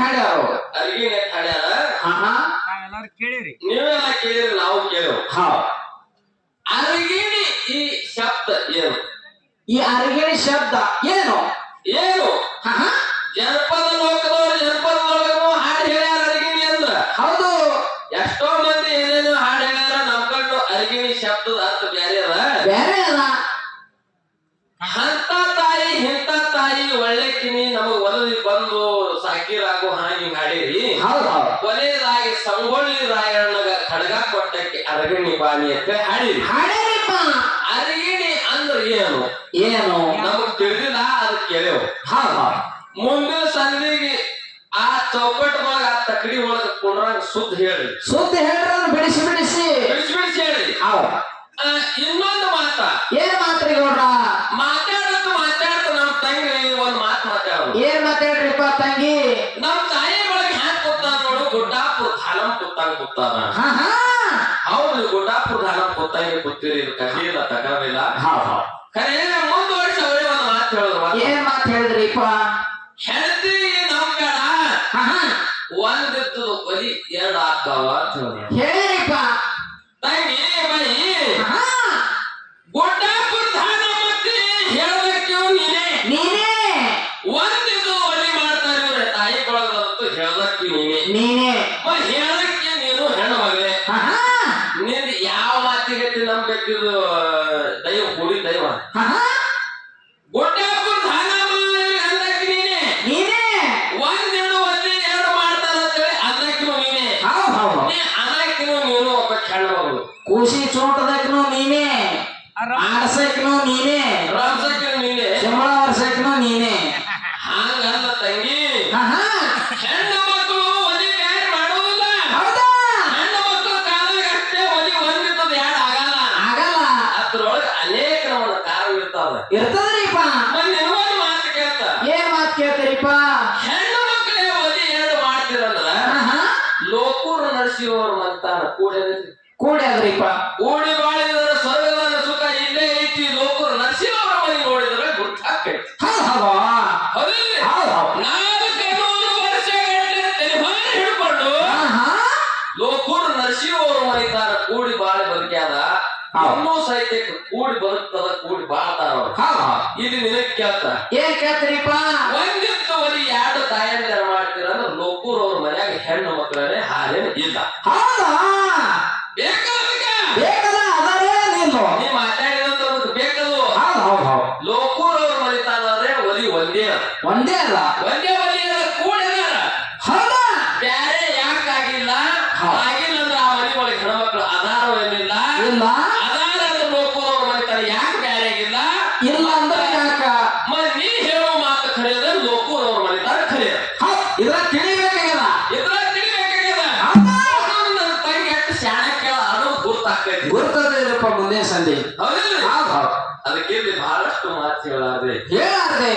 ಹಾಡ್ಯಾರ ಅರಿಗಿಣಿ ಎಟ್ ಹಾಡ್ಯಾರ ನಾವೆಲ್ಲಾರು ಕೇಳಿರಿ ನೀವೆಲ್ಲ ಕೇಳಿರಿ ನಾವು ಕೇಳೋ ಅರಿಗಿಣಿ ಈ ಶಬ್ದ ಏನು ಈ ಅರಿಗಿಣಿ ಶಬ್ದ ಏನು ಏನು ಜನಪದ ಲೋಕದೊಳಗನು ಹಾಡು ಹೇಳ್ಯಾರ ಅರಿಗಿಣಿ ಅಂದ್ರ ಹೌದು ಎಷ್ಟೋ ಮಂದಿ ಏನೇನು ಹಾಡು ಹೇಳ್ಯಾರ ನಮ್ ಕಣ್ಣು ಅರಿಗಿಣಿ ಶಬ್ದದ ಅರ್ಥ ಬ್ಯಾರೆ ಅದ ಬೇರೆ ಅದ ಅಂತ ತಾಯಿ ಇಂಥ ತಾಯಿ ಒಳ್ಳೆ ಕಿನಿ ನಮಗ್ ಒಲದಿ ಬಂದು ಸಾಕಿರಾಗು ಹಾಗೆ ಹಾಡಿರಿ ಕೊನೆಯದಾಗಿ ಸಂಗೊಳ್ಳಿ ರಾಯಣ್ಣಗ ಖಡ್ಗ ಕೊಟ್ಟಕ್ಕೆ ಅರಗಿಣಿ ಬಾನಿ ಅಂತ ಹಾಡಿರಿ ಅರಗಿಣಿ ಅಂದ್ರ ಏನು ಏನು ನಮಗ್ ತಿಳಿದಿಲ್ಲ ಅದ್ ಕೇಳೇವು ಮುಂದಿನ ಸಂದಿಗೆ ಆ ಚೌಕಟ್ ಒಳಗ ಆ ತಕಡಿ ಒಳಗ ಕುಂಡ್ರಂಗ ಸುದ್ದಿ ಹೇಳ್ರಿ ಬಿಡಿಸಿ ಬಿಡಿಸಿ ಬಿಡಿಸಿ ಹೇಳ್ರಿ ಇನ್ನೊಂದು ಮಾತ ಏನ್ ಮಾತ್ರಿ ಗೌಡ್ರ ಮಾತಾಡ್ತ ನಮ್ ತಂಗಿ ಒಂದ್ ಮಾತಾಡೋದು ಏನ್ ಮಾತಾಡ್ರಿಪ್ಪ ತಂಗಿ ನಮ್ ತಾಯಿ ಒಳಗೆ ಹ್ಯಾಂಗ ಕೂತಾರ ನೋಡು ಗುಡ್ಡಾಪುರ ಧಾನಂ ಕೂತಂಗ ಕೂತಾರ ಹೌದು ಗುಡ್ಡಾಪುರ ಧಾನಂ ಕೂತಂಗೆ ಕೂತಿರಿ ಕಲಿಯಿಲ್ಲ ತಗವಿಲ್ಲ ಖರೆ ಮುಂದುವರ್ಷ ಅವರೇ ಒಂದ್ ಮಾತು ಹೇಳಿದ್ರು ಏನ್ ಮಾತು ಹೇಳಿದ್ರಿಪ್ಪ ಹೆಂಡತಿ ನಮ್ ಬೇಡ ಒಂದಿದ್ದು ಬಲಿ ಎರಡು ಆಗ್ತಾವ ಹೇಳಿರಿಪ್ಪ ತಂಗಿ ಬೈ ಗುಡ್ಡಾಪುರ ಧಾನ ಮತ್ತೆ ಹೇಳದಕ್ಕೆ ನೀನೇ ಒಂದಿದ್ದು ಒಲಿ ಮಾಡ್ತಾರೆ ಇವ್ರೆ ತಾಯಿ ಬಳಗಂತೂ ಹೇಳದಕ್ಕೆ ನೀನೇ ಹೇಳಕ್ಕೆ ನೀನು ಹೆಣ್ಣು ಮಗಳೇ ನಿಂದ ಯಾವ ಮಾತಿಗೆ ನಂಬೇಕಿದು ದೈವ ಕೂಡಿ ದೈವ ಗುಡ್ಡಾಪುರ ಧಾನ ಅಂದಕ್ಕೆ ನೀನೇ ಒಂದಿಡು ಒಲಿ ಎರಡು ಮಾಡ್ತಾರ ಅಂತೇಳಿ ಅದಕ್ಕಿನೂ ನೀನೇ ಅದಕ್ಕಿನೂ ನೀನು ಒಬ್ಬ ಹೆಣ್ಣು ಮಗಳು ಖುಷಿ ಚೋಟದಕ್ಕೂ ನೀನೇ ಆಡ್ಸಕ್ನು ನೀನೇ ರಂಸಕ್ಕಿನೂ ನೀನೇ ಸಂಬಳ ವರ್ಷಕ್ಕನು ನೀನೇ ಹಂಗಲ್ಲ ತಂಗಿ ಹೆಣ್ಣು ಮಕ್ಕಳು ಒಲಿ ಬ್ಯಾರೆ ಮಾಡುವುದಿಲ್ಲ ಹೆಣ್ಣು ಮಕ್ಕಳು ಕಾಲಾಗ ಅಷ್ಟೇ ಒಲಿ ಒಂದಿರ್ತದ ಎರಡು ಆಗಲ್ಲ ಅದ್ರೊಳಗೆ ಅನೇಕ ನಮ್ಮನ್ನ ಕಾರಣ ಇರ್ತದ್ರಿಪ್ಪ ಇನ್ನೊಂದು ಮಾತು ಕೇಳ್ತ ಏನ್ ಮಾತು ಕೇಳ್ತೀರಿಪ್ಪ ಹೆಣ್ಣು ಮಕ್ಕಳೇ ಒಲಿ ಎರಡು ಮಾಡ್ತೀರಂದ್ರ ಲೋಕೂರು ನರಸಿಂಹವ್ರ ಮಂತಾನ ಕೂಡಿ ಅದ್ರಿಪ್ಪ ಕೂಡಿ ಬಾಳಿದ್ರ ಸ್ವರ್ಗದ ಸುಖ ಇಲ್ಲೇ ಐತಿ ಲೋಕೂರು ನರಸಿಂಹವ್ರ ಮನೆ ನೋಡಿದ್ರೆ ಗುರ್ತಾಕೈತಿ ಹಿಡ್ಕೊಂಡು ಲೋಕೂರು ನರಸಿಂಹವ್ರ ಮನೆ ತಾನ ಕೂಡಿ ಬಾಳಿ ಬದುಕ್ಯಾದ ಇನ್ನೂ ಸಹಿತ ಕೂಡಿ ಬದುಕ್ತದ ಕೂಡಿ ಬಾಳ್ತಾರ ಇದು ನಿನಗ್ ಕೇಳ್ತ ಏನ್ ಕೇಳ್ತೀರಿಪ್ಪ ಒಂದಿತ್ತು ಒಲಿ ಎರಡು ತಾಯಂದಿರ ಮಾಡ್ತೀರ ಅಂದ್ರೆ ಲೋಕೂರ್ ಅವ್ರ ಮನ್ಯಾಗ ಹೆಣ್ಣು ಮಕ್ಕಳೇ ಹಾರೇನು ಇಲ್ಲ ಬೇಕಲ್ಲ ಅದಾರೇ ನೀನು ನೀ ಮಾತಾಡಿದಂತ ಬೇಕದು ಲೋಕೂರ್ ಅವ್ರ ಮನಿತಾದ್ರೆ ಒಲಿ ಒಂದೇ ಅಲ್ಲ ಒಂದೇ ಒಲಿ ಕೂಡಿ ಬ್ಯಾರೆ ಯಾಕಾಗಿಲ್ಲ ಆಗಿಲ್ಲ ಅಂದ್ರೆ ಆ ಮನಿ ಒಳಗೆ ಹೆಣ್ಮಕ್ಳು ಅದಾರ ಏನಿಲ್ಲ ಅದಾರ ಅಂದ್ರೆ ಲೋಕೂರ್ ಅವ್ರ ಮನಿತಾರ ಯಾಕೆ ಬ್ಯಾರೆ ಆಗಿಲ್ಲ ಇಲ್ಲ ಅಂದ್ರೆ ಯಾಕ ನೀ ಹೇಳೋ ಮಾತು ಖರೀದ ಲೋಕೂರ್ ಅವ್ರ ಮನಿತಾರ ಖರೀದ ಇದ್ರ ತಿಳಿಬೇಕಾಗ್ಯದ ನನ್ನ ತಂಗಿ ಎಷ್ಟು ಶಾಣ ಕೇಳ ಅದು ಗುರ್ತಾಗ್ತೈತಿ ಗುರ್ತದ ಮುಂದೆ ಸಂಧಿ ಅದಕ್ಕೆ ಬಹಳಷ್ಟು ಮಾತು ಹೇಳಾದ್ರೆ